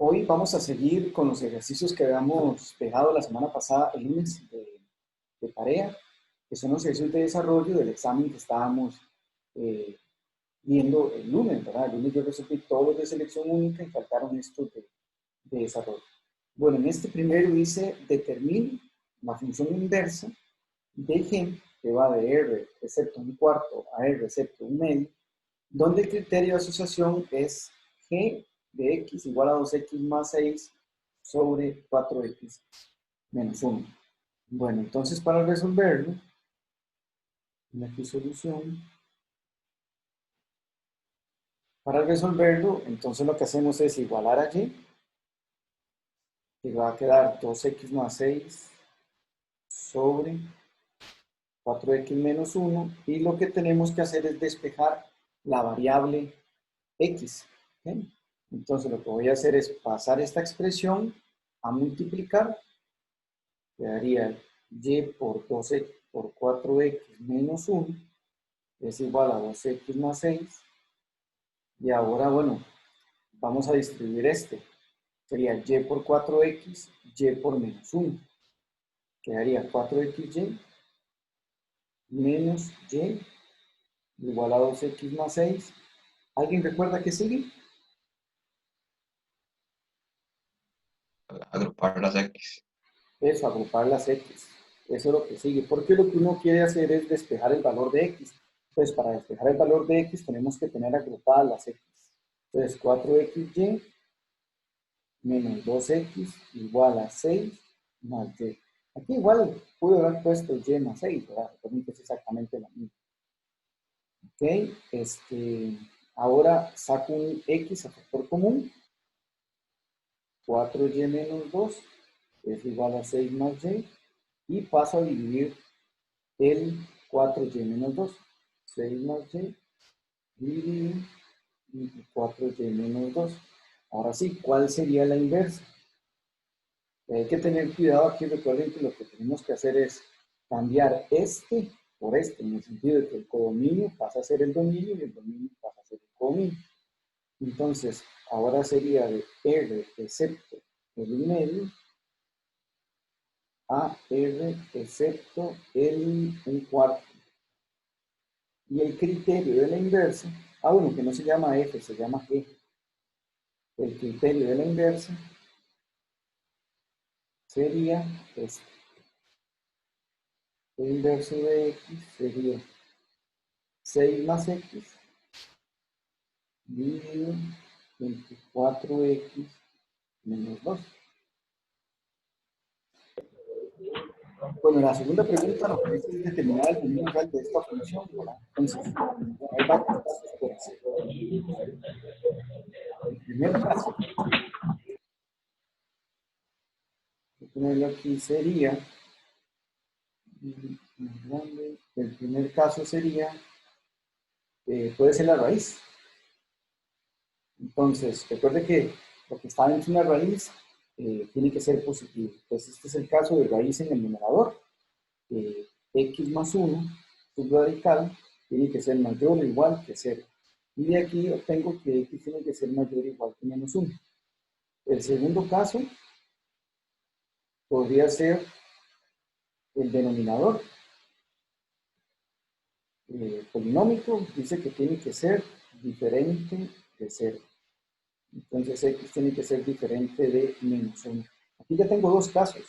Hoy vamos a seguir con los ejercicios que habíamos dejado la semana pasada, el lunes de tarea, que son los ejercicios de desarrollo del examen que estábamos viendo el lunes, ¿verdad? El lunes yo resolví todos de selección única y faltaron estos de desarrollo. Bueno, en este primero dice, determine la función inversa de G, que va de R excepto un cuarto a R excepto un medio, donde el criterio de asociación es G de X igual a 2X más 6 sobre 4X menos 1. Bueno, entonces para resolverlo, aquí solución. Para resolverlo, entonces lo que hacemos es igualar a Y, que va a quedar 2X más 6 sobre 4X menos 1, y lo que tenemos que hacer es despejar la variable X. ¿Okay? Entonces lo que voy a hacer es pasar esta expresión a multiplicar, quedaría Y por 2X por 4X menos 1 es igual a 2X más 6, y ahora, bueno, vamos a distribuir este. Sería Y por 4X, Y por menos 1. Quedaría 4XY menos Y igual a 2X más 6. ¿Alguien recuerda qué sigue? Agrupar las X. Eso, agrupar las X. Eso es lo que sigue. Porque lo que uno quiere hacer es despejar el valor de X. Entonces, para despejar el valor de X, tenemos que tener agrupadas las X. Entonces, 4XY menos 2X igual a 6 más Y. Aquí igual pude haber puesto Y más 6, ¿verdad? Recuerden que es exactamente lo mismo. Ok, ahora saco un X a factor común. 4Y menos 2 es igual a 6 más Y. Y paso a dividir el 4Y menos 2. 6 más Y dividido entre 4Y menos 2. Ahora sí, ¿cuál sería la inversa? Hay que tener cuidado aquí, recuerden que lo que tenemos que hacer es cambiar este por este, en el sentido de que el codominio pasa a ser el dominio y el dominio pasa a ser el codominio. Entonces, ahora sería de R excepto el medio a R excepto el un cuarto. Y el criterio de la inversa, bueno, que no se llama F, se llama G. El criterio de la inversa sería este. El inverso de X sería 6 más X dividido entre 4X menos 2. Bueno, la segunda pregunta lo que dice es determinar el dominio real de esta función, ¿verdad? Entonces, hay varios casos por hacer. El primer caso, voy a ponerlo aquí, sería, el primer caso sería, puede ser la raíz. Entonces, recuerde que lo que está dentro de una raíz tiene que ser positivo. Entonces, este es el caso de raíz en el numerador. X más 1, subradical, tiene que ser mayor o igual que 0. Y de aquí obtengo que X tiene que ser mayor o igual que menos 1. El segundo caso podría ser el denominador polinómico, dice que tiene que ser diferente de 0. Entonces X tiene que ser diferente de menos 1. Aquí ya tengo dos casos.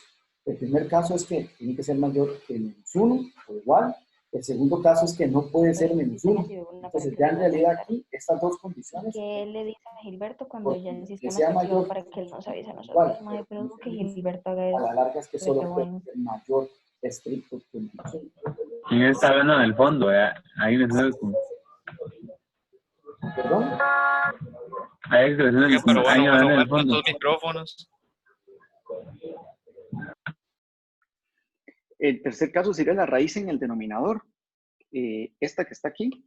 El primer caso es que tiene que ser mayor que menos 1 o igual. El segundo caso es que no puede ser menos 1. Entonces ya en realidad aquí estas dos ¿Y condiciones, qué le dice a Gilberto cuando ya el que sistema sea está activado mayor para que él nos avise a nosotros? igual, Madre, pero dudo que Gilberto haga a eso. la larga es que Pero solo qué puede bueno. ser mayor estricto que menos 1. ¿Quién está hablando en el fondo? Ahí me sale como... ¿Perdón? Hay expresiones, Oiga, pero alguien bueno, hablando en el muertos fondo. los micrófonos. El tercer caso sería la raíz en el denominador. Esta que está aquí,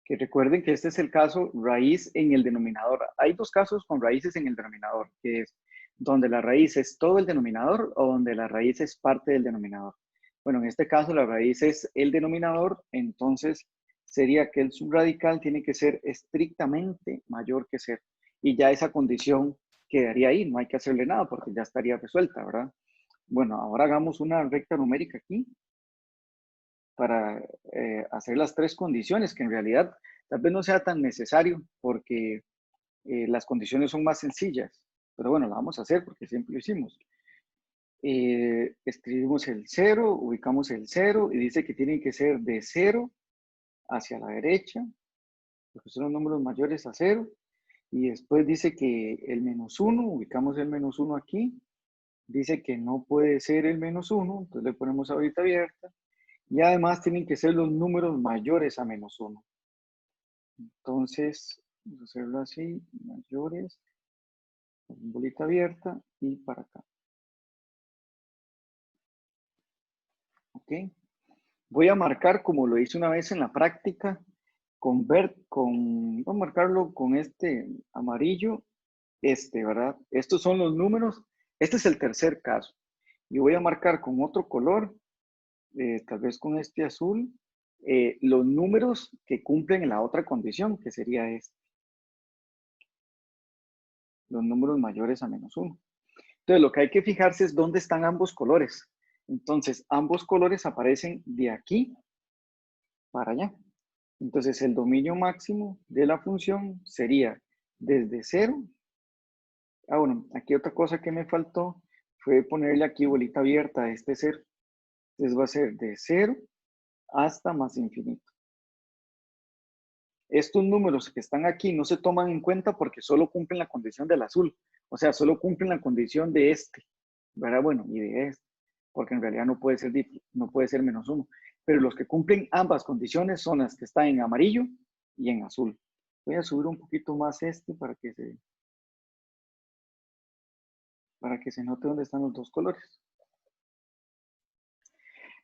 que recuerden que este es el caso raíz en el denominador. Hay dos casos con raíces en el denominador, que es donde la raíz es todo el denominador o donde la raíz es parte del denominador. Bueno, en este caso la raíz es el denominador, entonces sería que el subradical tiene que ser estrictamente mayor que 0. Y ya esa condición quedaría ahí, no hay que hacerle nada porque ya estaría resuelta, ¿verdad? Bueno, ahora hagamos una recta numérica aquí para hacer las tres condiciones, que en realidad tal vez no sea tan necesario porque las condiciones son más sencillas. Pero bueno, la vamos a hacer porque siempre lo hicimos. Escribimos el 0, ubicamos el 0 y dice que tienen que ser de 0 hacia la derecha, porque son los números mayores a 0. Y después dice que el -1, ubicamos el -1 aquí. Dice que no puede ser el -1, entonces le ponemos ahorita abierta. Y además tienen que ser los números mayores a -1. Entonces, vamos a hacerlo así, mayores, bolita abierta y para acá. ¿Ok? Voy a marcar como lo hice una vez en la práctica, voy a marcarlo con este amarillo, ¿verdad? Estos son los números, este es el tercer caso. Y voy a marcar con otro color, tal vez con este azul, los números que cumplen la otra condición, que sería este. Los números mayores a -1. Entonces, lo que hay que fijarse es dónde están ambos colores. Entonces, ambos colores aparecen de aquí para allá. Entonces, el dominio máximo de la función sería desde 0. Ah, bueno, aquí otra cosa que me faltó fue ponerle aquí bolita abierta a este 0. Entonces, va a ser de 0 hasta más infinito. Estos números que están aquí no se toman en cuenta porque solo cumplen la condición del azul. O sea, solo cumplen la condición de este, ¿verdad? Bueno, y de este, porque en realidad no puede ser -1. Pero los que cumplen ambas condiciones son las que están en amarillo y en azul. Voy a subir un poquito más para que se note dónde están los dos colores.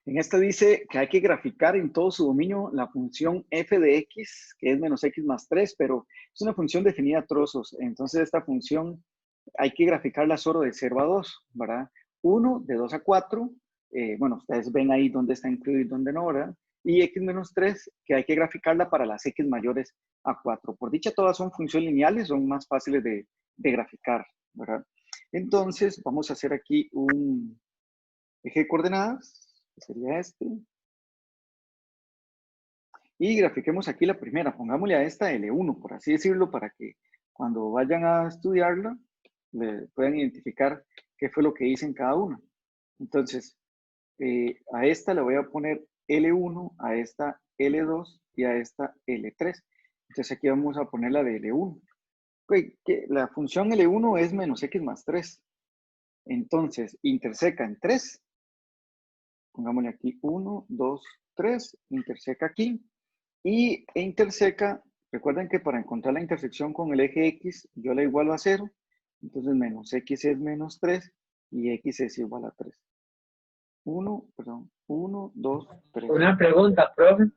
En esta dice que hay que graficar en todo su dominio la función f de x, que es menos x más 3, pero es una función definida a trozos. Entonces esta función hay que graficarla solo de 0 a 2, ¿verdad? 1 de 2 a 4, bueno, ustedes ven ahí dónde está incluido y dónde no, ¿verdad? Y x menos 3, que hay que graficarla para las x mayores a 4. Por dicha, todas son funciones lineales, son más fáciles de graficar, ¿verdad? Entonces, vamos a hacer aquí un eje de coordenadas, que sería este. Y grafiquemos aquí la primera, pongámosle a esta L1, por así decirlo, para que cuando vayan a estudiarla, le puedan identificar qué fue lo que hice en cada una. Entonces, a esta le voy a poner L1, a esta L2 y a esta L3. Entonces aquí vamos a poner la de L1. Okay, que la función L1 es menos x más 3. Entonces, interseca en 3. Pongámosle aquí 1, 2, 3. Interseca aquí. E interseca, recuerden que para encontrar la intersección con el eje X, yo la igualo a 0. Entonces, menos X es menos 3 y X es igual a 3. 1, 2, 3. Una pregunta, profe.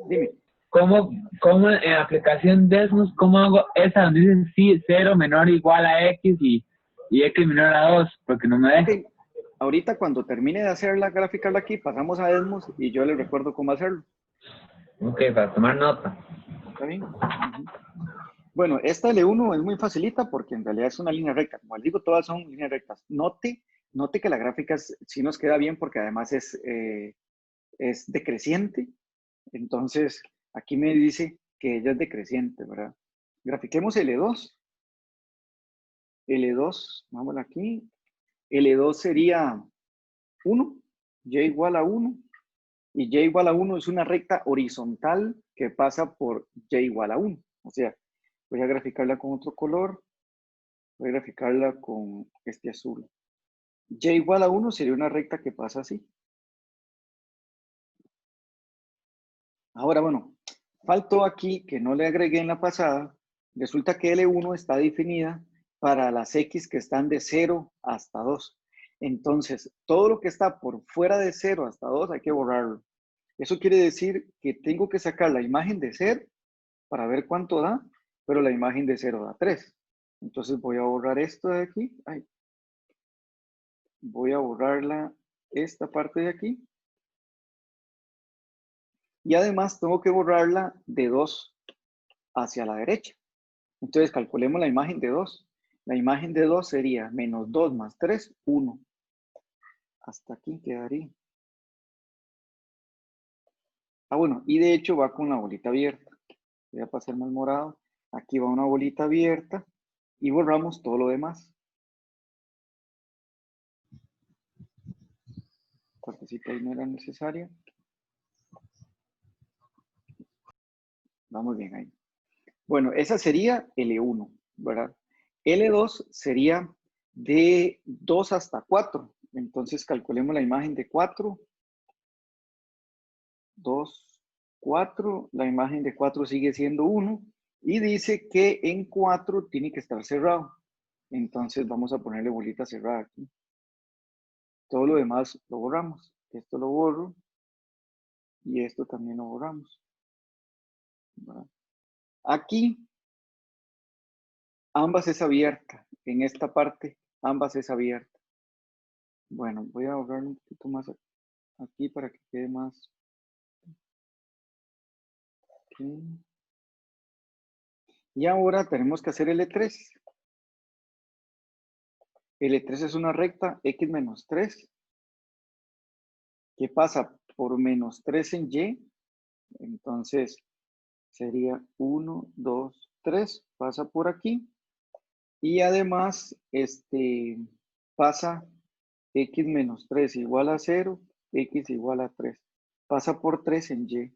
Dime. ¿Cómo en aplicación Desmos, cómo hago esa donde dice sí, 0 menor o igual a X y X menor a 2? Porque no me deja. Okay. Ahorita cuando termine de hacerla, graficarla aquí, pasamos a Desmos y yo les recuerdo cómo hacerlo. Ok, para tomar nota. ¿Está bien? Bueno, esta L1 es muy facilita porque en realidad es una línea recta. Como les digo, todas son líneas rectas. Note que la gráfica sí nos queda bien porque además es decreciente. Entonces, aquí me dice que ella es decreciente, ¿verdad? Grafiquemos L2. L2, vamos aquí. L2 sería 1, y igual a 1. Y y igual a 1 es una recta horizontal que pasa por y igual a 1. O sea, voy a graficarla con otro color. Voy a graficarla con este azul. Y igual a 1 sería una recta que pasa así. Ahora, bueno, faltó aquí que no le agregué en la pasada. Resulta que L1 está definida para las X que están de 0 hasta 2. Entonces, todo lo que está por fuera de 0 hasta 2 hay que borrarlo. Eso quiere decir que tengo que sacar la imagen de 0 para ver cuánto da, pero la imagen de 0 da 3. Entonces voy a borrar esto de aquí. Ay. Voy a borrarla esta parte de aquí. Y además tengo que borrarla de 2 hacia la derecha. Entonces calculemos la imagen de 2. La imagen de 2 sería menos 2 más 3, 1. Hasta aquí quedaría. Ah, bueno, y de hecho va con la bolita abierta. Voy a pasar más morado. Aquí va una bolita abierta y borramos todo lo demás. Partecita ahí no era necesaria. Vamos bien ahí. Bueno, esa sería L1, ¿verdad? L2 sería de 2 hasta 4. Entonces calculemos la imagen de 4. 2, 4. La imagen de 4 sigue siendo 1. Y dice que en 4 tiene que estar cerrado. Entonces vamos a ponerle bolita cerrada aquí. Todo lo demás lo borramos. Esto lo borro. Y esto también lo borramos. ¿Verdad? Aquí, ambas es abierta. En esta parte, ambas es abierta. Bueno, voy a borrar un poquito más aquí para que quede más. Okay. Y ahora tenemos que hacer L3. L3 es una recta x menos 3. Que pasa por menos 3 en y. Entonces, sería 1, 2, 3. Pasa por aquí. Y además, pasa x menos 3 igual a 0, x igual a 3. Pasa por 3 en y.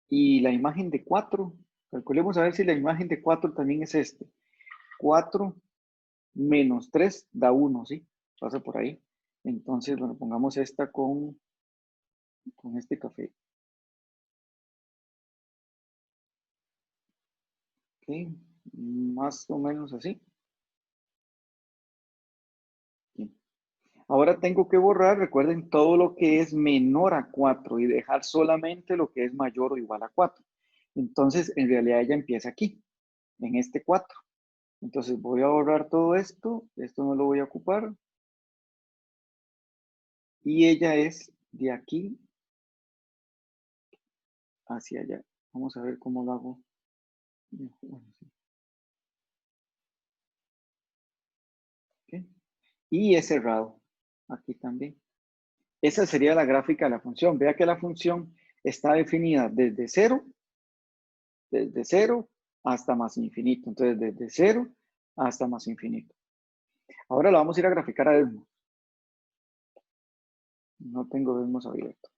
Y la imagen de 4, calculemos a ver si la imagen de 4 también es 4 menos 3 da 1, ¿sí? Pasa por ahí. Entonces, bueno, pongamos esta con este café. Ok, más o menos así. Bien. Ahora tengo que borrar, recuerden, todo lo que es menor a 4 y dejar solamente lo que es mayor o igual a 4. Entonces, en realidad ella empieza aquí, en este 4. Entonces voy a borrar todo esto no lo voy a ocupar. Y ella es de aquí hacia allá. Vamos a ver cómo lo hago. Bueno, sí. Okay. Y es cerrado. Aquí también. Esa sería la gráfica de la función. Vea que la función está definida desde 0 hasta más infinito. Entonces, desde 0 hasta más infinito. Ahora la vamos a ir a graficar a Desmos. No tengo Desmos abierto.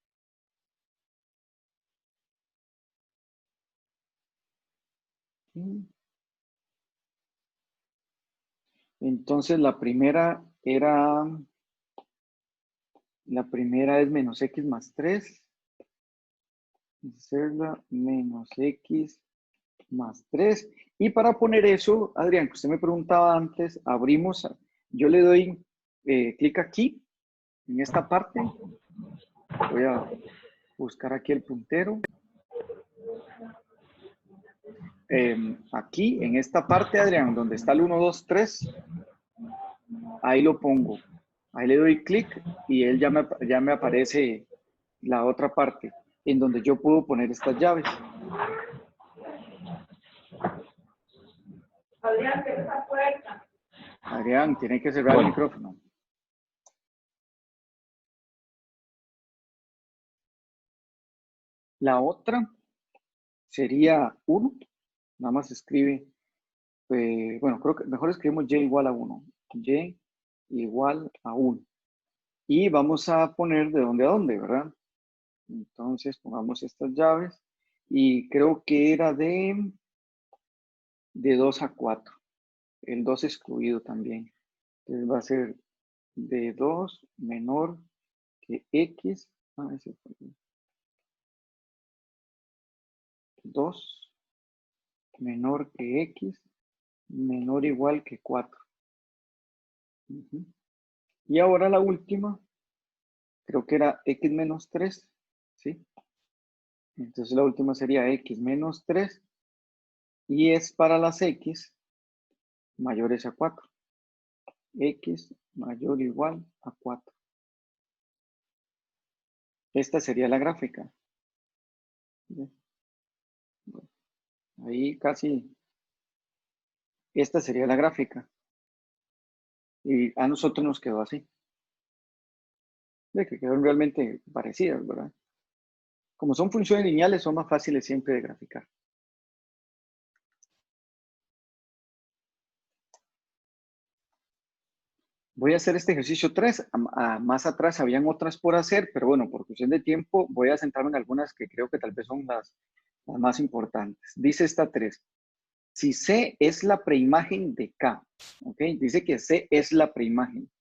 Entonces, la primera es menos x más 3. Hacerla menos x más 3. Y para poner eso, Adrián, que usted me preguntaba antes, abrimos, yo le doy clic aquí, en esta parte. Voy a buscar aquí el puntero. Aquí, en esta parte, Adrián, donde está el 1, 2, 3, ahí lo pongo. Ahí le doy clic y él ya me aparece la otra parte, en donde yo puedo poner estas llaves. Adrián, cierra esa puerta. Adrián, tiene que cerrar el micrófono. La otra sería 1. Nada más escribe, bueno, creo que mejor escribimos y igual a 1. Y igual a 1. Y vamos a poner de dónde a dónde, ¿verdad? Entonces pongamos estas llaves. Y creo que era de 2 a 4. El 2 excluido también. Entonces va a ser de 2 menor que x. 2 menor que x menor o igual que 4. Y ahora la última, creo que era x menos 3, ¿sí? Entonces la última sería x menos 3 y es para las x mayores a 4. X mayor o igual a 4. Esta sería la gráfica. Ahí casi Esta sería la gráfica. Y a nosotros nos quedó así. De que quedaron realmente parecidas, ¿verdad? Como son funciones lineales, son más fáciles siempre de graficar. Voy a hacer este ejercicio 3. Más atrás habían otras por hacer, pero bueno, por cuestión de tiempo, voy a centrarme en algunas que creo que tal vez son las más importantes. Dice esta 3. Si C es la preimagen de K, ¿ok? Dice que C es la preimagen.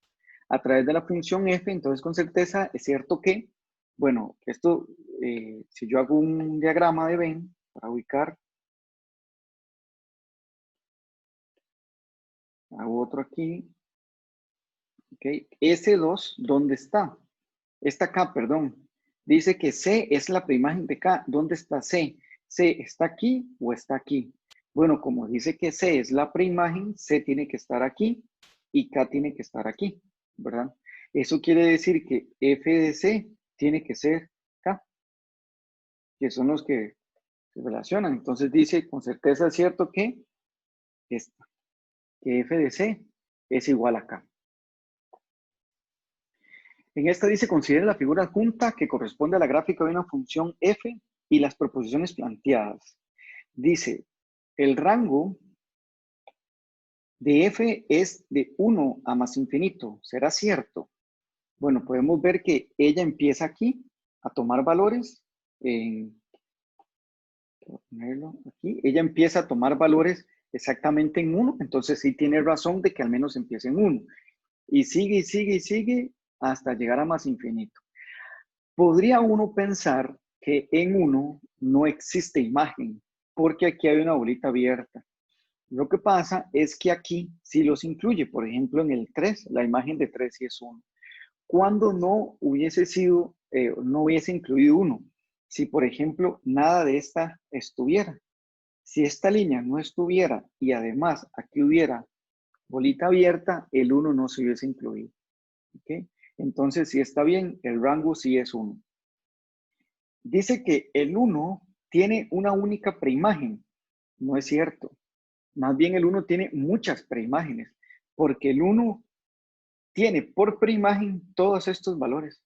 A través de la función f, entonces con certeza es cierto que, bueno, esto, si yo hago un diagrama de Venn para ubicar, hago otro aquí, ok, S2, ¿dónde está? Está acá, perdón. Dice que C es la preimagen de K. ¿Dónde está C? ¿C está aquí o está aquí? Bueno, como dice que C es la preimagen, C tiene que estar aquí y K tiene que estar aquí, ¿verdad? Eso quiere decir que f de C tiene que ser K, que son los que se relacionan. Entonces dice, con certeza es cierto que esta, que f de C es igual a K. En esta dice, considere la figura adjunta que corresponde a la gráfica de una función f y las proposiciones planteadas. Dice, el rango de f es de 1 a más infinito. ¿Será cierto? Bueno, podemos ver que ella empieza aquí a tomar valores. Voy a ponerlo aquí. Ella empieza a tomar valores exactamente en 1. Entonces sí tiene razón de que al menos empiece en 1. Y sigue y sigue y sigue hasta llegar a más infinito. Podría uno pensar que en 1 no existe imagen, porque aquí hay una bolita abierta. Lo que pasa es que aquí sí los incluye. Por ejemplo, en el 3, la imagen de 3 sí es 1. Cuando no hubiese sido, no hubiese incluido 1. Si, por ejemplo, nada de esta estuviera. Si esta línea no estuviera y además aquí hubiera bolita abierta, el 1 no se hubiese incluido. ¿Okay? Entonces, si está bien, el rango sí es 1. Dice que el 1 tiene una única preimagen. No es cierto. Más bien el 1 tiene muchas preimágenes, porque el 1 tiene por preimagen todos estos valores.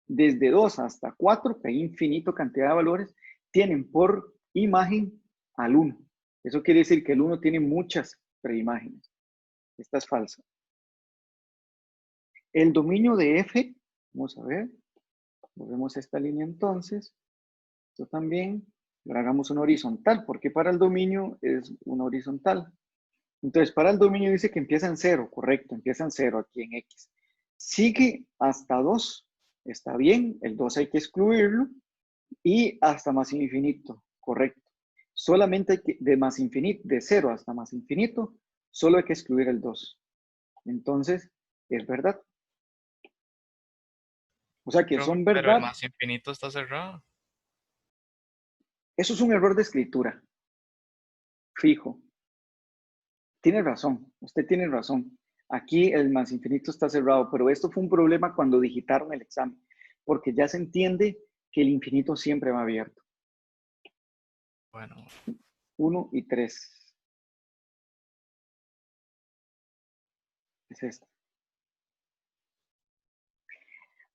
Desde 2 hasta 4, que hay infinito cantidad de valores, tienen por imagen al 1. Eso quiere decir que el 1 tiene muchas preimágenes. Esta es falsa. El dominio de f, vamos a ver, volvemos a esta línea entonces. Esto también, lo hagamos una horizontal, porque para el dominio es una horizontal. Entonces, para el dominio dice que empieza en 0, correcto, empieza en 0 aquí en X. Sigue hasta 2, está bien, el 2 hay que excluirlo, y hasta más infinito, correcto. Solamente hay que, de más infinito, de 0 hasta más infinito, solo hay que excluir el 2. Entonces, es verdad. O sea que son Pero el verdad. más infinito está cerrado. Eso es un error de escritura. Fijo. Tiene razón, usted tiene razón. Aquí el más infinito está cerrado, pero esto fue un problema cuando digitaron el examen, porque ya se entiende que el infinito siempre va abierto. Bueno, 1 y 3. Es esto.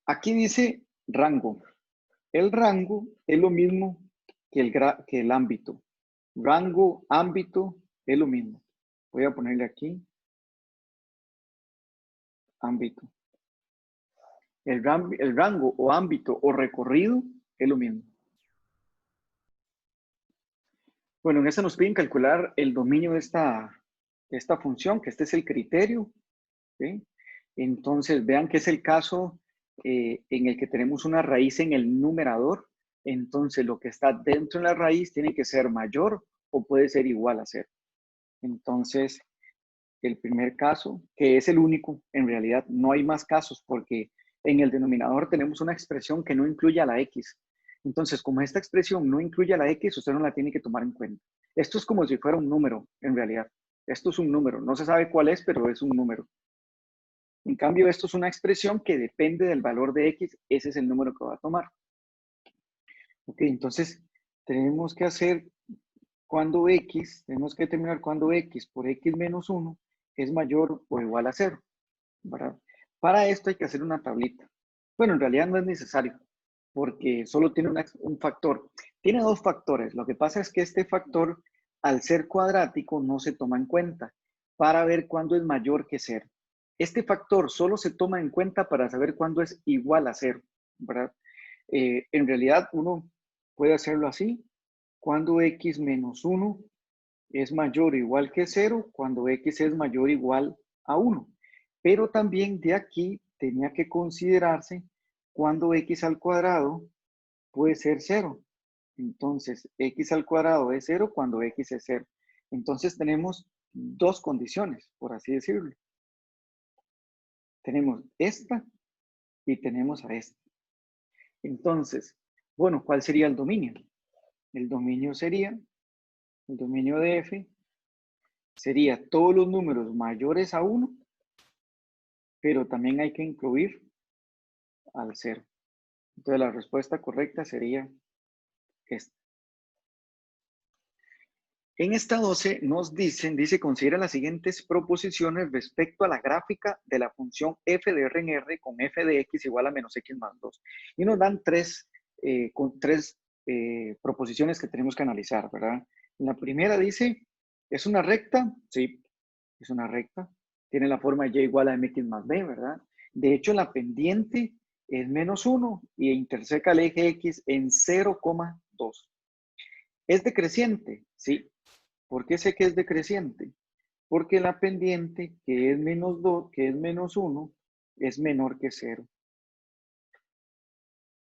Aquí dice rango. El rango es lo mismo que el ámbito. Rango, ámbito, es lo mismo. Voy a ponerle aquí ámbito. El rango o ámbito o recorrido es lo mismo. Bueno, en esta nos piden calcular el dominio de esta función, que este es el criterio. ¿Sí? Entonces, vean que es el caso en el que tenemos una raíz en el numerador. Entonces, lo que está dentro de la raíz tiene que ser mayor o puede ser igual a 0. Entonces, el primer caso, que es el único, en realidad no hay más casos porque en el denominador tenemos una expresión que no incluye a la x. Entonces, como esta expresión no incluye a la x, usted no la tiene que tomar en cuenta. Esto es como si fuera un número, en realidad. Esto es un número. No se sabe cuál es, pero es un número. En cambio, esto es una expresión que depende del valor de x. Ese es el número que va a tomar. Ok, entonces tenemos que hacer cuando x, tenemos que determinar cuando x por x menos 1 es mayor o igual a 0, ¿verdad? Para esto hay que hacer una tablita. Bueno, en realidad no es necesario, porque solo tiene un factor. Tiene dos factores. Lo que pasa es que este factor, al ser cuadrático, no se toma en cuenta para ver cuándo es mayor que 0. Este factor solo se toma en cuenta para saber cuándo es igual a 0, ¿verdad? En realidad, uno puede hacerlo así. Cuando x menos 1 es mayor o igual que 0, cuando x es mayor o igual a 1. Pero también de aquí tenía que considerarse cuando x al cuadrado puede ser 0. Entonces, x al cuadrado es 0 cuando x es 0. Entonces, tenemos dos condiciones, por así decirlo. Tenemos esta y tenemos a esta. Entonces, bueno, ¿cuál sería el dominio? El dominio de f sería todos los números mayores a 1, pero también hay que incluir al 0. Entonces la respuesta correcta sería esta. En esta 12 nos dice, considera las siguientes proposiciones respecto a la gráfica de la función f de r en r con f de x igual a menos x más 2. Y nos dan tres proposiciones que tenemos que analizar, ¿verdad? La primera dice, ¿es una recta? Sí, es una recta. Tiene la forma y igual a mx más b, ¿verdad? De hecho, la pendiente es menos 1 y interseca el eje x en 0,2. ¿Es decreciente? Sí. ¿Por qué sé que es decreciente? Porque la pendiente, que es menos 2, que es menos 1, es menor que 0.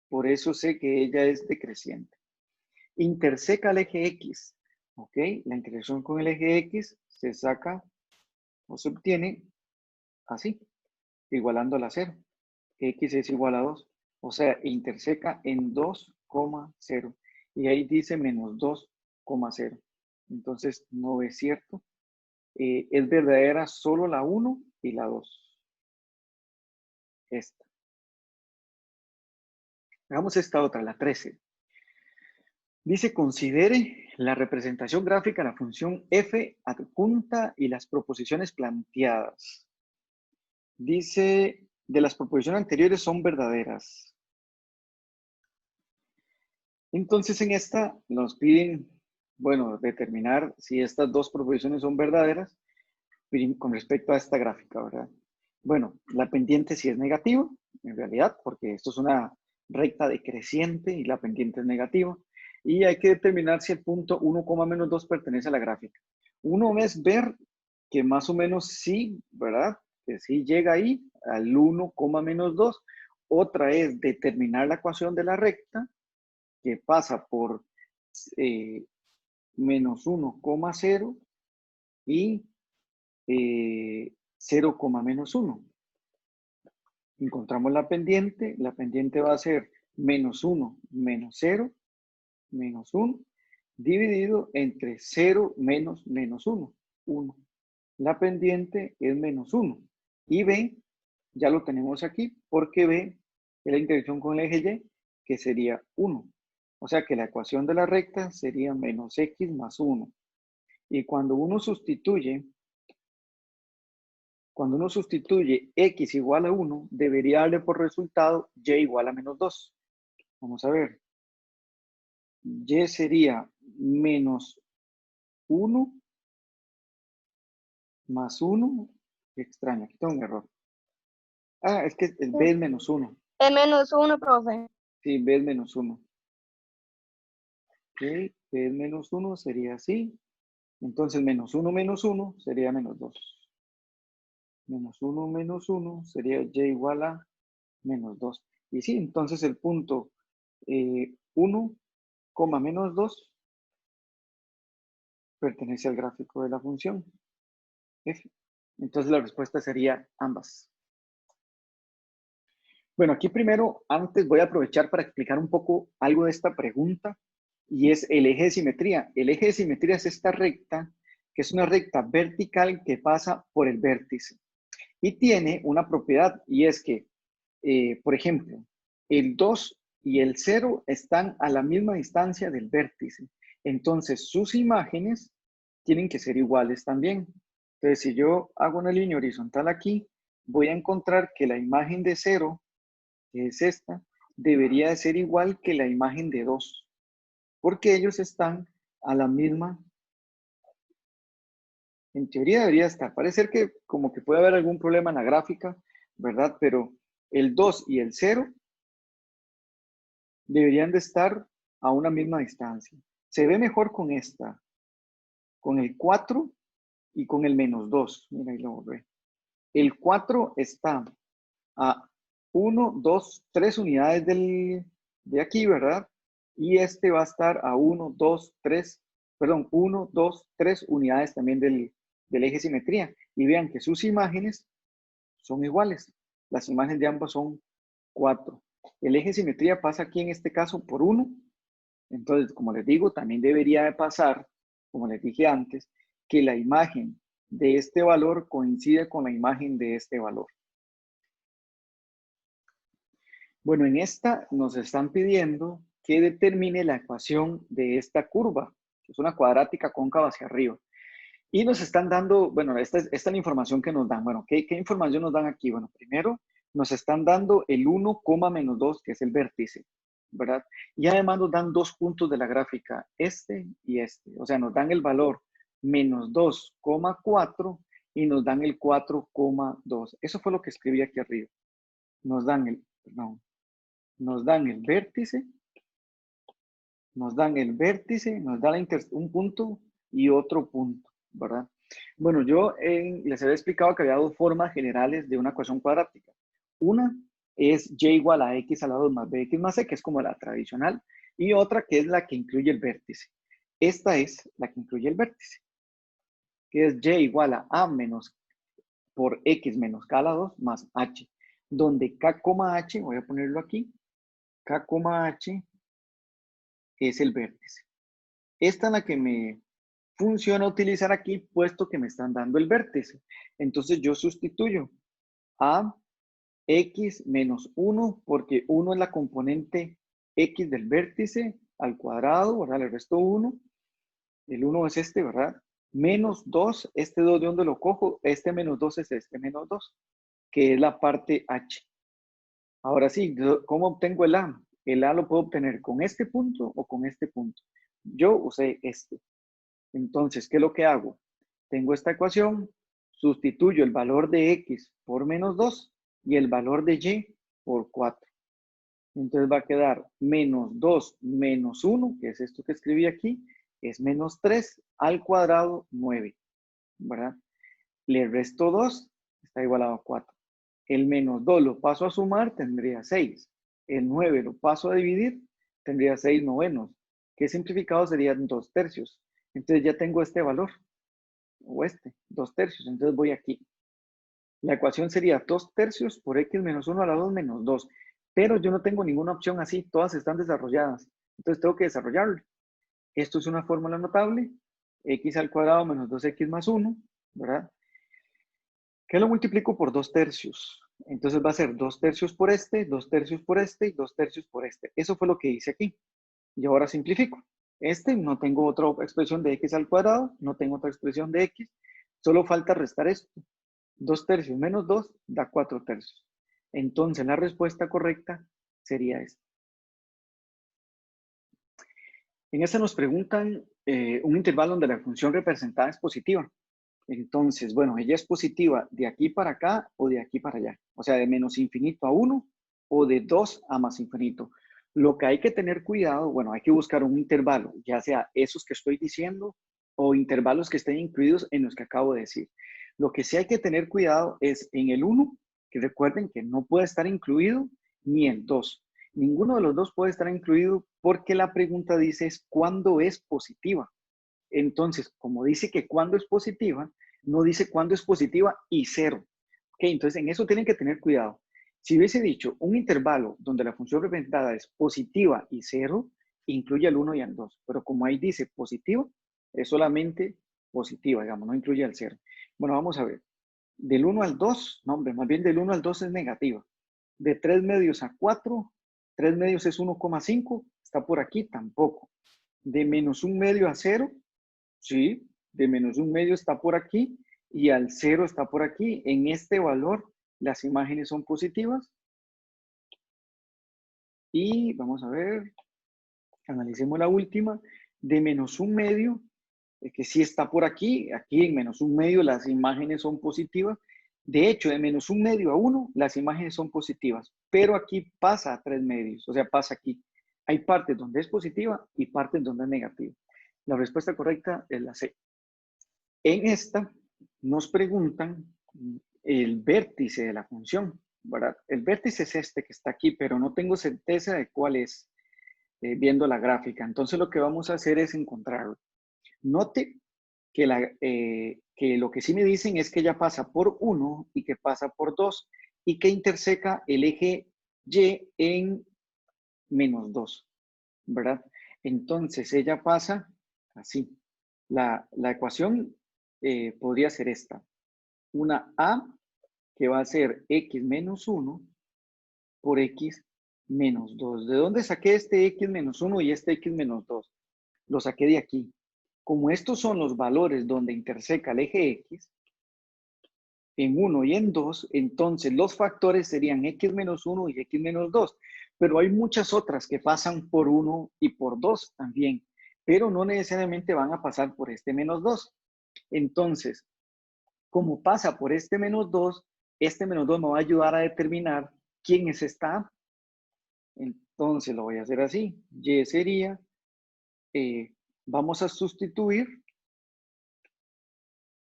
Por eso sé que ella es decreciente. Interseca el eje x. ¿Ok? La intersección con el eje x se saca o se obtiene así, igualándola a 0. X es igual a 2. O sea, interseca en 2,0. Y ahí dice menos 2,0. Entonces, no es cierto. Es verdadera solo la 1 y la 2. Esta. Hagamos esta otra, la 13. Dice, considere la representación gráfica de la función f adjunta y las proposiciones planteadas. Dice, de las proposiciones anteriores son verdaderas. Entonces, en esta nos piden, bueno, determinar si estas dos proposiciones son verdaderas con respecto a esta gráfica, ¿verdad? Bueno, la pendiente sí es negativa, en realidad, porque esto es una recta decreciente y la pendiente es negativa. Y hay que determinar si el punto 1, menos 2 pertenece a la gráfica. Uno es ver que más o menos sí, ¿verdad? Que sí llega ahí al 1, menos 2. Otra es determinar la ecuación de la recta, que pasa por menos 1,0 y 0, menos 1. Encontramos la pendiente va a ser menos 1 menos 0 menos 1 dividido entre 0 menos 1, 1. La pendiente es menos 1 y B ya lo tenemos aquí porque B es la intersección con el eje Y, que sería 1. O sea que la ecuación de la recta sería menos x más 1. Y cuando uno sustituye x igual a 1, debería darle por resultado y igual a menos 2. Vamos a ver. Y sería menos 1 más 1. Qué extraño, aquí tengo un error. Ah, es que el B es menos 1. Es menos 1, profe. Sí, B es menos 1. Ok, B es menos 1 sería así. Entonces, menos 1 sería menos 2. Menos 1 sería y igual a menos 2. Y sí, entonces el punto 1, menos 2 pertenece al gráfico de la función f. Entonces la respuesta sería ambas. Bueno, aquí primero, antes voy a aprovechar para explicar un poco algo de esta pregunta y es el eje de simetría. El eje de simetría es esta recta, que es una recta vertical que pasa por el vértice. Y tiene una propiedad y es que, por ejemplo, el 2 y el 0 están a la misma distancia del vértice. Entonces, sus imágenes tienen que ser iguales también. Entonces, si yo hago una línea horizontal aquí, voy a encontrar que la imagen de 0, que es esta, debería de ser igual que la imagen de 2, porque ellos están a la misma. En teoría debería estar. Parece que como que puede haber algún problema en la gráfica, ¿verdad? Pero el 2 y el 0 deberían de estar a una misma distancia. Se ve mejor con esta, con el 4 y con el -2. Mira, ahí lo borré. El 4 está a 1, 2, 3 unidades de aquí, ¿verdad? Y este va a estar a 1, 2, 3, perdón, 1, 2, 3 unidades también del eje simetría. Y vean que sus imágenes son iguales. Las imágenes de ambos son 4. El eje simetría pasa aquí en este caso por 1. Entonces, como les digo, también debería de pasar, como les dije antes, que la imagen de este valor coincide con la imagen de este valor. Bueno, en esta nos están pidiendo que determine la ecuación de esta curva, que es una cuadrática cóncava hacia arriba. Y nos están dando, bueno, esta es la información que nos dan. Bueno, ¿qué información nos dan aquí? Bueno, primero nos están dando el 1, -2, que es el vértice, ¿verdad? Y además nos dan 2 puntos de la gráfica, este y este. O sea, nos dan el valor -2,4 y nos dan el 4,2. Eso fue lo que escribí aquí arriba. Nos dan el vértice, nos dan un punto y otro punto, ¿verdad? Bueno, yo les había explicado que había 2 formas generales de una ecuación cuadrática. Una es y igual a x a la 2 más bx más c, que es como la tradicional, y otra que es la que incluye el vértice. Esta es la que incluye el vértice, que es y igual a menos por x menos k a la 2 más h, donde k, h, voy a ponerlo aquí, k, h es el vértice. Esta es la que me funciona utilizar aquí, puesto que me están dando el vértice. Entonces yo sustituyo a x menos 1, porque 1 es la componente x del vértice al cuadrado, ¿verdad? Le resto 1. El 1 es este, ¿verdad? Menos 2, este 2 de dónde lo cojo, este menos 2 es este menos 2, que es la parte h. Ahora sí, ¿cómo obtengo el a? El a lo puedo obtener con este punto o con este punto. Yo usé este. Entonces, ¿qué es lo que hago? Tengo esta ecuación, sustituyo el valor de x por -2 y el valor de y por 4. Entonces va a quedar -2 menos 1, que es esto que escribí aquí, es -3 al cuadrado 9, ¿verdad? Le resto 2, está igualado a 4. El -2 lo paso a sumar, tendría 6. El 9 lo paso a dividir, tendría 6 novenos, que simplificado serían 2 tercios. Entonces ya tengo este valor, o 2 tercios. Entonces voy aquí. La ecuación sería 2 tercios por x menos 1 a la 2 menos 2. Pero yo no tengo ninguna opción así, todas están desarrolladas. Entonces tengo que desarrollarlo. Esto es una fórmula notable, x al cuadrado menos 2x más 1, ¿verdad? ¿Qué lo multiplico por 2 tercios? Entonces va a ser 2 tercios por este, 2 tercios por este y 2 tercios por este. Eso fue lo que hice aquí. Y ahora simplifico. No tengo otra expresión de x al cuadrado, no tengo otra expresión de x, solo falta restar esto. 2 tercios menos 2 da 4 tercios. Entonces la respuesta correcta sería esta. En esta nos preguntan un intervalo donde la función representada es positiva. Entonces, bueno, ella es positiva de aquí para acá o de aquí para allá. O sea, de menos infinito a 1 o de 2 a más infinito. Lo que hay que tener cuidado, bueno, hay que buscar un intervalo, ya sea esos que estoy diciendo o intervalos que estén incluidos en los que acabo de decir. Lo que sí hay que tener cuidado es en el 1, que recuerden que no puede estar incluido, ni el 2. Ninguno de los dos puede estar incluido porque la pregunta dice es ¿cuándo es positiva? Entonces, como dice que cuando es positiva, no dice cuándo es positiva y 0. Ok, entonces en eso tienen que tener cuidado. Si hubiese dicho un intervalo donde la función representada es positiva y 0, incluye al 1 y al 2. Pero como ahí dice positiva, es solamente positiva, digamos, no incluye al 0. Bueno, vamos a ver. Del 1 al 2, no hombre, más bien del 1 al 2 es negativa. De 3 medios a 4, 3 medios es 1,5, está por aquí, tampoco. De menos 1/2 a 0, sí, de menos 1/2 está por aquí y al 0 está por aquí. En este valor, las imágenes son positivas. Y vamos a ver, analicemos la última. De menos 1/2, que sí está por aquí. Aquí en menos 1/2 las imágenes son positivas. De hecho, de menos 1/2 a 1, las imágenes son positivas. Pero aquí pasa a 3/2, o sea, pasa aquí. Hay partes donde es positiva y partes donde es negativa. La respuesta correcta es la C. En esta nos preguntan el vértice de la función, ¿verdad? El vértice es este que está aquí, pero no tengo certeza de cuál es viendo la gráfica. Entonces lo que vamos a hacer es encontrarlo. Note que lo que sí me dicen es que ella pasa por 1 y que pasa por 2 y que interseca el eje Y en menos 2, ¿verdad? Entonces ella pasa así. La ecuación podría ser esta. Una A que va a ser x menos 1 por x menos 2. ¿De dónde saqué este x menos 1 y este x menos 2? Lo saqué de aquí. Como estos son los valores donde interseca el eje x, en 1 y en 2, entonces los factores serían x menos 1 y x menos 2. Pero hay muchas otras que pasan por 1 y por 2 también, pero no necesariamente van a pasar por este menos 2. Entonces, como pasa por este menos 2 me va a ayudar a determinar quién es esta A. Entonces lo voy a hacer así. Y sería, vamos a sustituir.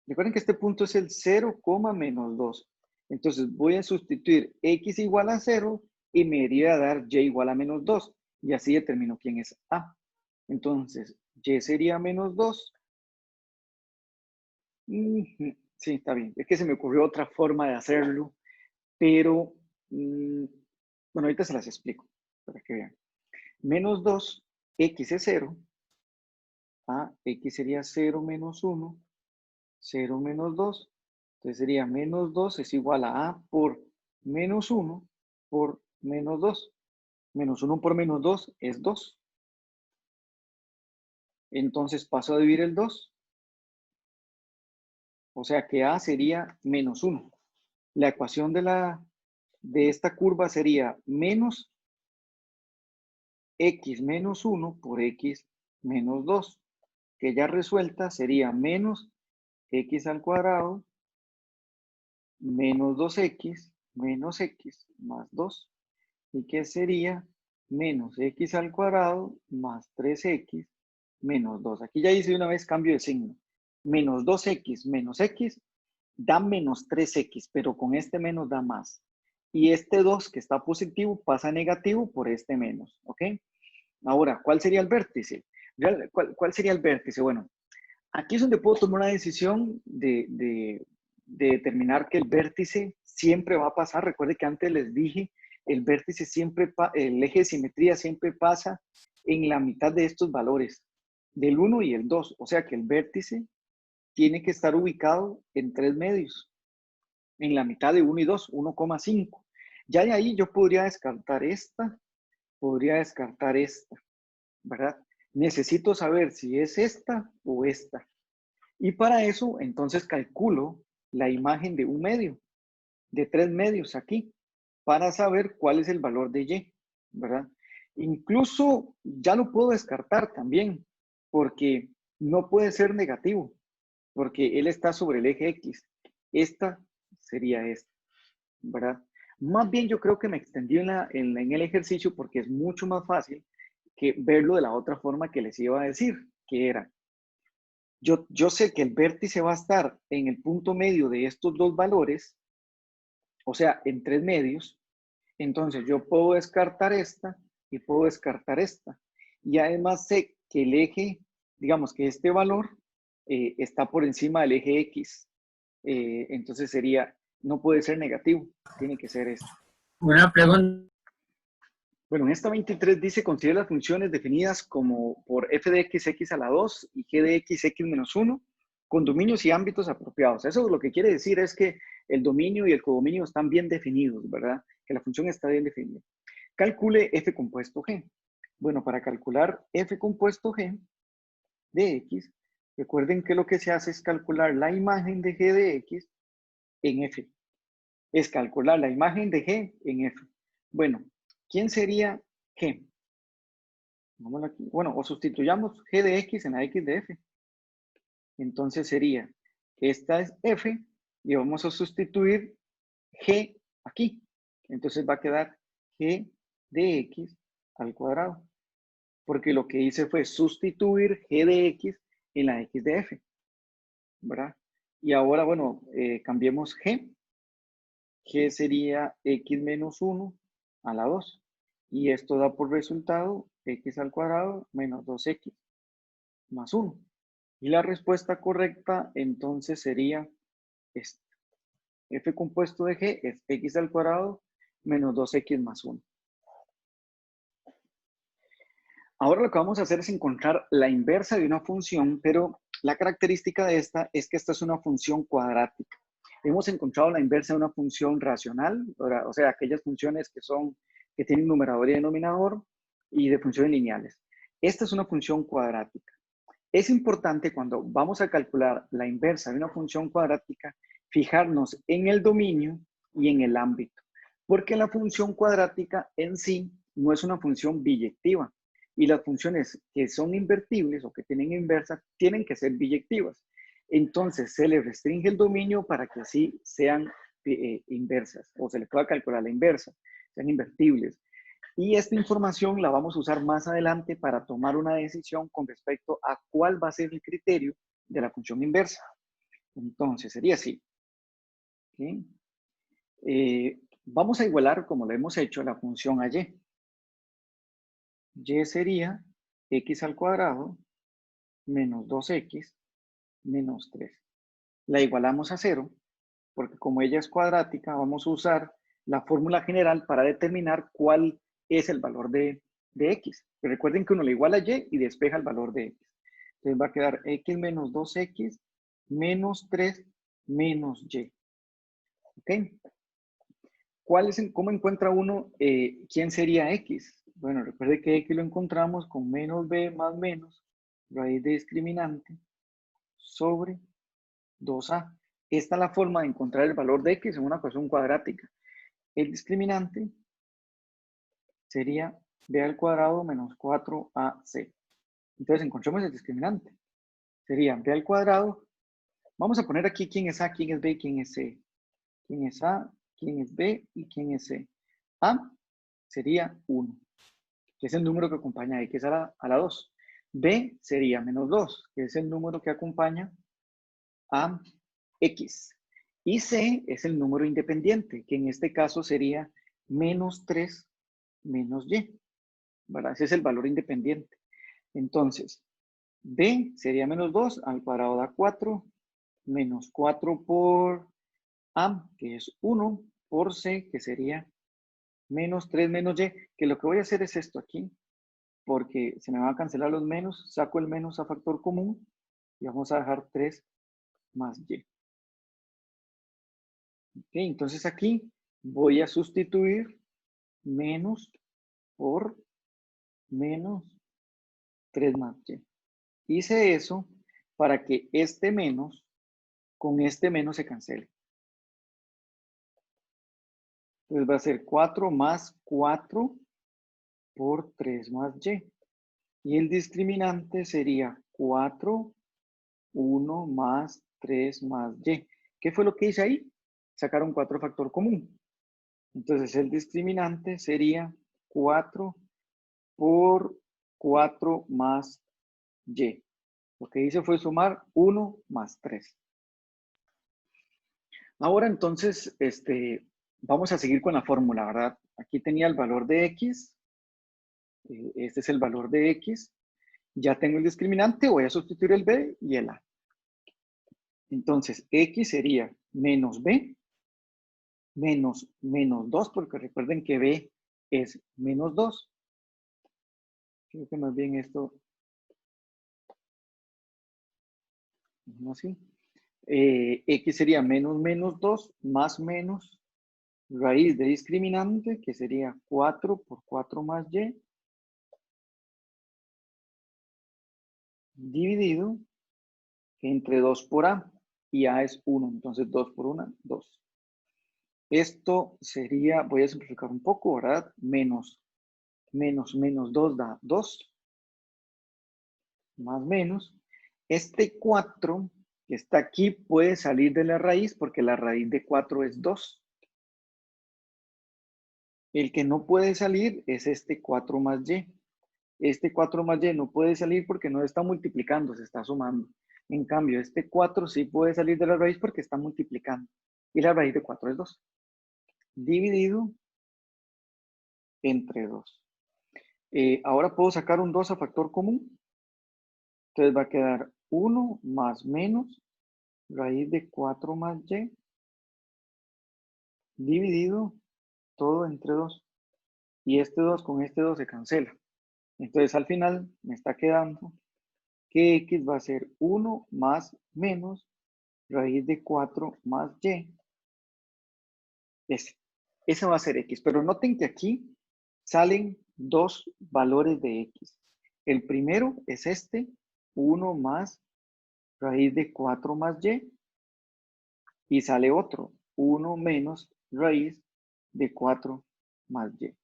Recuerden que este punto es el 0, menos 2. Entonces voy a sustituir x igual a 0 y me iría a dar y igual a menos 2. Y así determino quién es A. Entonces, y sería menos 2. Sí, está bien. Es que se me ocurrió otra forma de hacerlo, pero, bueno, ahorita se las explico para que vean. Menos 2, x es 0. X sería 0 menos 1. 0 menos 2. Entonces sería menos 2 es igual a A por menos 1 por menos 2. Menos 1 por menos 2 es 2. Entonces paso a dividir el 2. O sea que A sería menos 1. La ecuación de esta curva sería menos x menos 1 por x menos 2. Que ya resuelta sería menos x al cuadrado menos 2x menos x más 2. ¿Y qué sería? Menos x al cuadrado más 3x menos 2. Aquí ya hice una vez cambio de signo. Menos 2x menos x da menos 3x, pero con este menos da más. Y este 2 que está positivo pasa a negativo por este menos. ¿Ok? Ahora, ¿cuál sería el vértice? ¿Cuál sería el vértice? Bueno, aquí es donde puedo tomar una decisión de determinar que el vértice siempre va a pasar. Recuerde que antes les dije, el vértice siempre, el eje de simetría siempre pasa en la mitad de estos valores, del 1 y el 2. O sea que el vértice tiene que estar ubicado en 3/2, en la mitad de 1 y 2, 1,5. Ya de ahí yo podría descartar esta, ¿verdad? Necesito saber si es esta o esta. Y para eso, entonces calculo la imagen de 1/2, de 3/2 aquí, para saber cuál es el valor de Y, ¿verdad? Incluso ya lo puedo descartar también, porque no puede ser negativo, porque él está sobre el eje X. Esta sería esta, ¿verdad? Más bien yo creo que me extendí en el ejercicio porque es mucho más fácil que verlo de la otra forma que les iba a decir, que era, yo sé que el vértice va a estar en el punto medio de estos dos valores, o sea, en 3/2. Entonces yo puedo descartar esta y puedo descartar esta. Y además sé que el eje, digamos que este valor está por encima del eje X. Entonces sería, no puede ser negativo, tiene que ser esto. Una pregunta. Bueno, en esta 23 dice, considera las funciones definidas como por f de x, x a la 2 y g de x, x menos 1, con dominios y ámbitos apropiados. Eso lo que quiere decir es que el dominio y el codominio están bien definidos, ¿verdad? Que la función está bien definida. Calcule f compuesto g. Bueno, para calcular f compuesto g de x, recuerden que lo que se hace es calcular la imagen de g de x en f. Es calcular la imagen de g en f. Bueno, ¿quién sería g? Vamos aquí. Bueno, o sustituyamos g de x en la x de f. Entonces sería, esta es f y vamos a sustituir g aquí. Entonces va a quedar g de x al cuadrado. Porque lo que hice fue sustituir g de x en la x de f. ¿Verdad? Y ahora, bueno, cambiemos g. G sería x menos 1 a la 2. Y esto da por resultado x al cuadrado menos 2x más 1. Y la respuesta correcta entonces sería esta. F compuesto de g es x al cuadrado menos 2x más 1. Ahora lo que vamos a hacer es encontrar la inversa de una función, pero la característica de esta es que esta es una función cuadrática. Hemos encontrado la inversa de una función racional, o sea, aquellas funciones que tienen numerador y denominador, y de funciones lineales. Esta es una función cuadrática. Es importante cuando vamos a calcular la inversa de una función cuadrática, fijarnos en el dominio y en el ámbito, porque la función cuadrática en sí no es una función biyectiva, y las funciones que son invertibles o que tienen inversa tienen que ser biyectivas. Entonces se le restringe el dominio para que así sean inversas, o se le pueda calcular la inversa, sean invertibles. Y esta información la vamos a usar más adelante para tomar una decisión con respecto a cuál va a ser el criterio de la función inversa. Entonces, sería así. ¿Okay? Vamos a igualar, como lo hemos hecho, la función a y. Y sería x al cuadrado menos 2x menos 3. La igualamos a 0, porque como ella es cuadrática, vamos a usar la fórmula general para determinar cuál es el valor de x. Pero recuerden que uno le iguala a y y despeja el valor de x. Entonces va a quedar x menos 2x menos 3 menos y. ¿Ok? ¿Cómo encuentra uno quién sería x? Bueno, recuerde que x lo encontramos con menos b más menos raíz de discriminante sobre 2a. Esta es la forma de encontrar el valor de x en una ecuación cuadrática. El discriminante sería b al cuadrado menos 4ac. Entonces encontramos el discriminante. Sería b al cuadrado. Vamos a poner aquí quién es a, quién es b y quién es c. Quién es a, quién es b y quién es c. A sería 1, que es el número que acompaña a x a la 2. B sería menos 2, que es el número que acompaña a x. Y c es el número independiente, que en este caso sería menos 3 menos y. ¿Verdad? Ese es el valor independiente. Entonces, b sería menos 2 al cuadrado da 4, menos 4 por a, que es 1, por c, que sería menos 3 menos y, que lo que voy a hacer es esto aquí, porque se me van a cancelar los menos, saco el menos a factor común y vamos a dejar 3 más y. Okay, entonces aquí voy a sustituir menos por menos 3 más y. Hice eso para que este menos con este menos se cancele. Entonces va a ser 4 más 4 por 3 más y. Y el discriminante sería 4, 1 más 3 más y. ¿Qué fue lo que hice ahí? Sacar un 4 factor común. Entonces el discriminante sería 4 por 4 más y. Lo que hice fue sumar 1 más 3. Ahora entonces, vamos a seguir con la fórmula, ¿verdad? Aquí tenía el valor de x. Este es el valor de x. Ya tengo el discriminante, voy a sustituir el b y el a. Entonces, x sería menos b, menos 2, porque recuerden que b es menos 2. Creo que más bien esto, no así. X sería menos 2 más menos raíz de discriminante, que sería 4 por 4 más y, dividido entre 2 por a, y a es 1, entonces 2 por 1, 2. Esto sería, voy a simplificar un poco, ¿verdad? Menos 2 da 2, más menos. Este 4 que está aquí puede salir de la raíz porque la raíz de 4 es 2. El que no puede salir es este 4 más y. Este 4 más y no puede salir porque no está multiplicando, se está sumando. En cambio, este 4 sí puede salir de la raíz porque está multiplicando. Y la raíz de 4 es 2. Dividido entre 2. Ahora puedo sacar un 2 a factor común. Entonces va a quedar 1 más menos raíz de 4 más y dividido todo entre 2. Y este 2 con este 2 se cancela. Entonces al final me está quedando que x va a ser 1 más menos raíz de 4 más y. Ese va a ser x. Pero noten que aquí salen dos valores de x. El primero es este, 1 más raíz de 4 más y. Y sale otro, 1 menos raíz de 4 más y.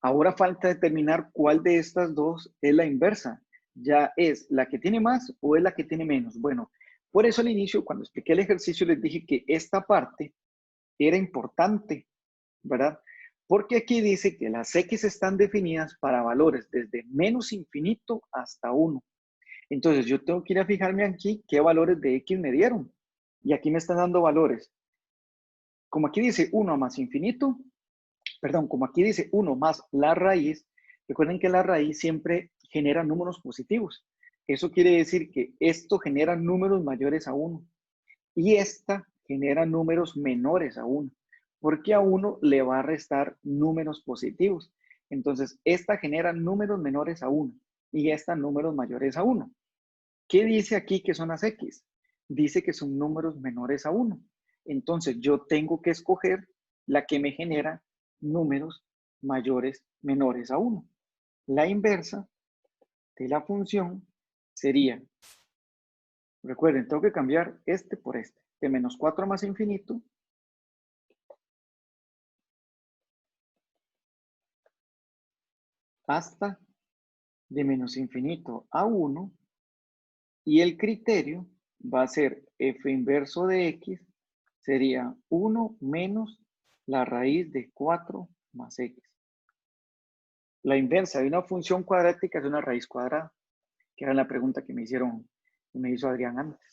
Ahora falta determinar cuál de estas dos es la inversa. ¿Ya es la que tiene más o es la que tiene menos? Bueno, por eso al inicio, cuando expliqué el ejercicio, les dije que esta parte era importante, ¿verdad? Porque aquí dice que las x están definidas para valores desde menos infinito hasta 1. Entonces yo tengo que ir a fijarme aquí qué valores de x me dieron. Y aquí me están dando valores. Como aquí dice 1 más infinito, perdón, como aquí dice 1 más la raíz, recuerden que la raíz siempre genera números positivos. Eso quiere decir que esto genera números mayores a 1 y esta genera números menores a 1, porque a 1 le va a restar números positivos. Entonces, esta genera números menores a 1 y esta números mayores a 1. ¿Qué dice aquí que son las x? Dice que son números menores a 1. Entonces, yo tengo que escoger la que me genera números mayores, menores a 1. La inversa de la función sería, recuerden, tengo que cambiar este por este, de menos 4 más infinito hasta de menos infinito a 1, y el criterio va a ser f inverso de x, sería 1 menos la raíz de 4 más x. La inversa de una función cuadrática es una raíz cuadrada, que era la pregunta que me hizo Adrián antes.